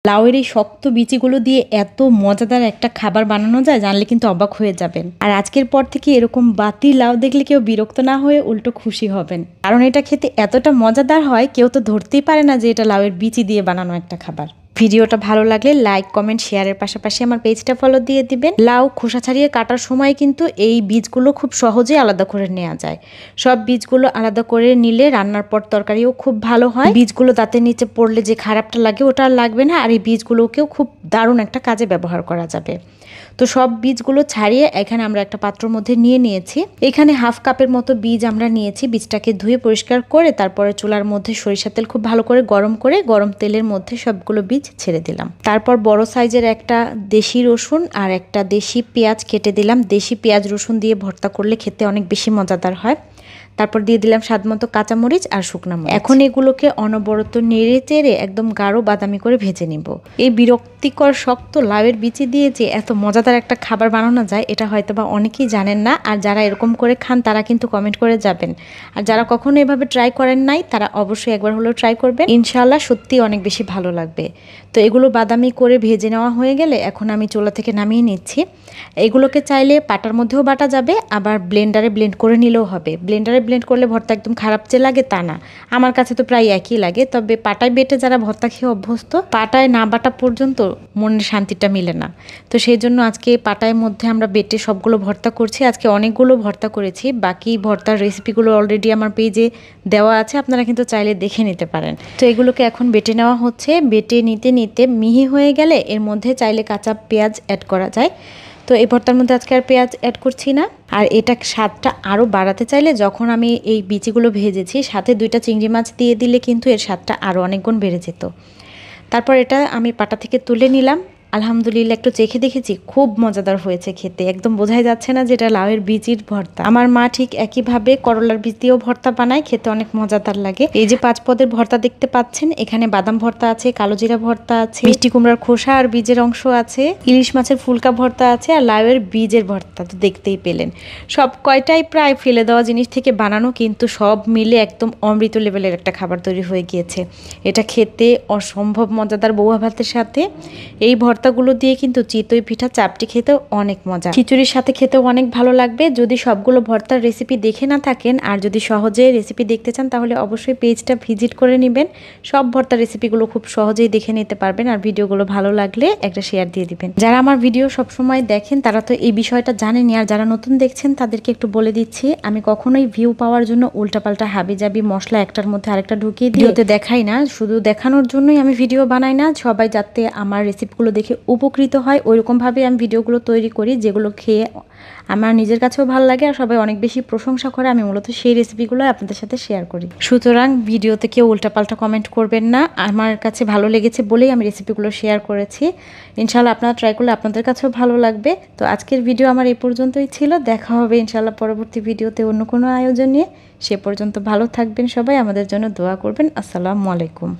লাউয়ের এই শক্ত বিচিগুলো দিয়ে এত মজাদার একটা খাবার বানানো যায়, জানলে কিন্তু অবাক হয়ে যাবেন। আর আজকের পর থেকে এরকম বাতি লাউ দেখলে কেউ বিরক্ত না হয়ে উল্টো খুশি হবেন, কারণ এটা খেতে এতটা মজাদার হয় কেউ তো ধরতেই পারে না যে এটা লাউয়ের বিচি দিয়ে বানানো একটা খাবার। ভিডিওটা ভালো লাগলে লাইক, কমেন্ট, শেয়ারের পাশাপাশি আমার পেজটা ফলো দিয়ে দিবেন। লাউ খোসা ছাড়িয়ে কাটার সময় কিন্তু এই বীজগুলো খুব সহজেই আলাদা করে নেওয়া যায়। সব বীজগুলো আলাদা করে নিলে রান্নার পর তরকারিও খুব ভালো হয়। বীজগুলো দাঁতের নিচে পড়লে যে খারাপটা লাগে ওটা আর লাগবে না, আর এই বীজগুলোকেও খুব দারুণ একটা কাজে ব্যবহার করা যাবে। তো সব বীজগুলো ছাড়িয়ে এখানে আমরা একটা পাত্রের মধ্যে নিয়ে নিয়েছি। এখানে হাফ কাপের মতো বীজ আমরা নিয়েছি। বীজটাকে ধুয়ে পরিষ্কার করে তারপরে চুলার মধ্যে সরিষার তেল খুব ভালো করে গরম তেলের মধ্যে সবগুলো বীজ ছেড়ে দিলাম। তারপর বড় সাইজের একটা দেশি রসুন আর একটা দেশি পেঁয়াজ কেটে দিলাম। দেশি পেঁয়াজ রসুন দিয়ে ভর্তা করলে খেতে অনেক বেশি মজাদার হয়। তারপর দিয়ে দিলাম স্বাদমতো কাঁচামরিচ আর শুকনা মরিচ। এখন এগুলোকে অনবরত নেড়ে চেড়ে একদম গাঢ় বাদামি করে ভেজে নিব। এই বিরক্তিকর শক্ত লাউয়ের বিচি দিয়ে যে এত মজাদার একটা খাবার বানানো যায় এটা হয়তো বা অনেকেই জানেন না। আর যারা এরকম করে খান তারা কিন্তু কমেন্ট করে যাবেন। আর যারা কখনো এভাবে ট্রাই করেন নাই তারা অবশ্যই একবার হলেও ট্রাই করবেন, ইনশাআল্লাহ সত্যি অনেক বেশি ভালো লাগবে। তো এগুলো বাদামি করে ভেজে নেওয়া হয়ে গেলে এখন আমি চুলা থেকে নামিয়ে নিচ্ছি। এগুলোকে চাইলে পাটার মধ্যেও বাটা যাবে, আবার ব্লেন্ডারে ব্লেন্ড করে নিলেও হবে। ব্লেন্ডারে ব্লেন্ড করলে ভর্তা একদম খারাপ যে লাগে তা না, আমার কাছে তো প্রায় একই লাগে। তবে পাটায় বেটে যারা ভর্তা খেয়ে অভ্যস্ত, পাটায় না বাটা পর্যন্ত মনের শান্তিটা মিলে না। তো সেই জন্য আজকে পাটায় মধ্যে আমরা বেটে সবগুলো ভর্তা করছি। আজকে অনেকগুলো ভর্তা করেছি, বাকি ভর্তার রেসিপিগুলো অলরেডি আমার পেজে দেওয়া আছে, আপনারা কিন্তু চাইলে দেখে নিতে পারেন। তো এগুলোকে এখন বেটে নেওয়া হচ্ছে। বেটে নিতে নিতে মিহি হয়ে গেলে এর মধ্যে চাইলে কাঁচা পেঁয়াজ অ্যাড করা যায়। তো এই ভর্তার মধ্যে আজকে আর পেঁয়াজ অ্যাড করছি না। আর এটা স্বাদটা আরও বাড়াতে চাইলে যখন আমি এই বিচিগুলো ভেজেছি সাথে 2টা চিংড়ি মাছ দিয়ে দিলে কিন্তু এর স্বাদটা আরও অনেক গুণ বেড়ে যেত। তারপর এটা আমি পাটা থেকে তুলে নিলাম। আলহামদুলিল্লাহ একটু চেখে দেখেছি, খুব মজাদার হয়েছে খেতে। একদম বোঝাই যাচ্ছে না যে এটা লাউয়ের বীজির ভর্তা। আমার মা ঠিক একইভাবে করলার বীজ দিয়েও ভর্তা বানায়, খেতে অনেক মজাদার লাগে। এই যে 5 পদের ভর্তা দেখতে পাচ্ছেন, এখানে বাদাম ভর্তা আছে, কালো জিরা ভর্তা আছে, মিষ্টি কুমড়ার খোসা আর বীজের অংশ আছে, ইলিশ মাছের ফুলকা ভর্তা আছে, আর লাউয়ের বীজের ভর্তা তো দেখতেই পেলেন। সব কয়টাই প্রায় ফেলে দেওয়া জিনিস থেকে বানানো, কিন্তু সব মিলে একদম অমৃত লেভেলের একটা খাবার তৈরি হয়ে গিয়েছে। এটা খেতে অসম্ভব মজাদার বউয়া ভাতের সাথে। এই ভর্তাগুলো দিয়ে কিন্তু চিতই পিঠা, চাপটি খেতেও অনেক মজা, খিচুড়ির সাথে খেতেও অনেক ভালো লাগবে। যদি সবগুলো ভর্তার রেসিপি দেখে না থাকেন আর যদি সহজে রেসিপি দেখতে চান তাহলে অবশ্যই পেজটা ভিজিট করে নেবেন। সব ভর্তার রেসিপিগুলো খুব সহজেই দেখে নিতে পারবেন। আর ভিডিওগুলো ভালো লাগলে একটা শেয়ার দিয়ে দিবেন। যারা আমার ভিডিও সবসময় দেখেন তারা তো এই বিষয়টা জানেনই, আর যারা নতুন দেখছেন তাদেরকে একটু বলে দিচ্ছি, আমি কখনোই ভিউ পাওয়ার জন্য উল্টাপাল্টা হাবিজাবি মশলা একটার মধ্যে আরেকটা ঢুকিয়ে ভিডিওতে দেখাই না। শুধু দেখানোর জন্যই আমি ভিডিও বানাই না, সবাই যাতে আমার রেসিপিগুলো দেখে উপকৃত হয় ওইরকমভাবে আমি ভিডিওগুলো তৈরি করি, যেগুলো খেয়ে আমার নিজের কাছেও ভালো লাগে আর সবাই অনেক বেশি প্রশংসা করে। আমি মূলত সেই রেসিপিগুলো আপনাদের সাথে শেয়ার করি। সুতরাং ভিডিওতে কেউ উল্টাপাল্টা কমেন্ট করবেন না, আমার কাছে ভালো লেগেছে বলেই আমি রেসিপিগুলো শেয়ার করেছি। ইনশাআল্লাহ আপনারা ট্রাই করলে আপনাদের কাছেও ভালো লাগবে। তো আজকের ভিডিও আমার এই পর্যন্তই ছিল। দেখা হবে ইনশাআল্লাহ পরবর্তী ভিডিওতে অন্য কোনো আয়োজন নিয়ে। সে পর্যন্ত ভালো থাকবেন সবাই, আমাদের জন্য দোয়া করবেন। আসসালামু আলাইকুম।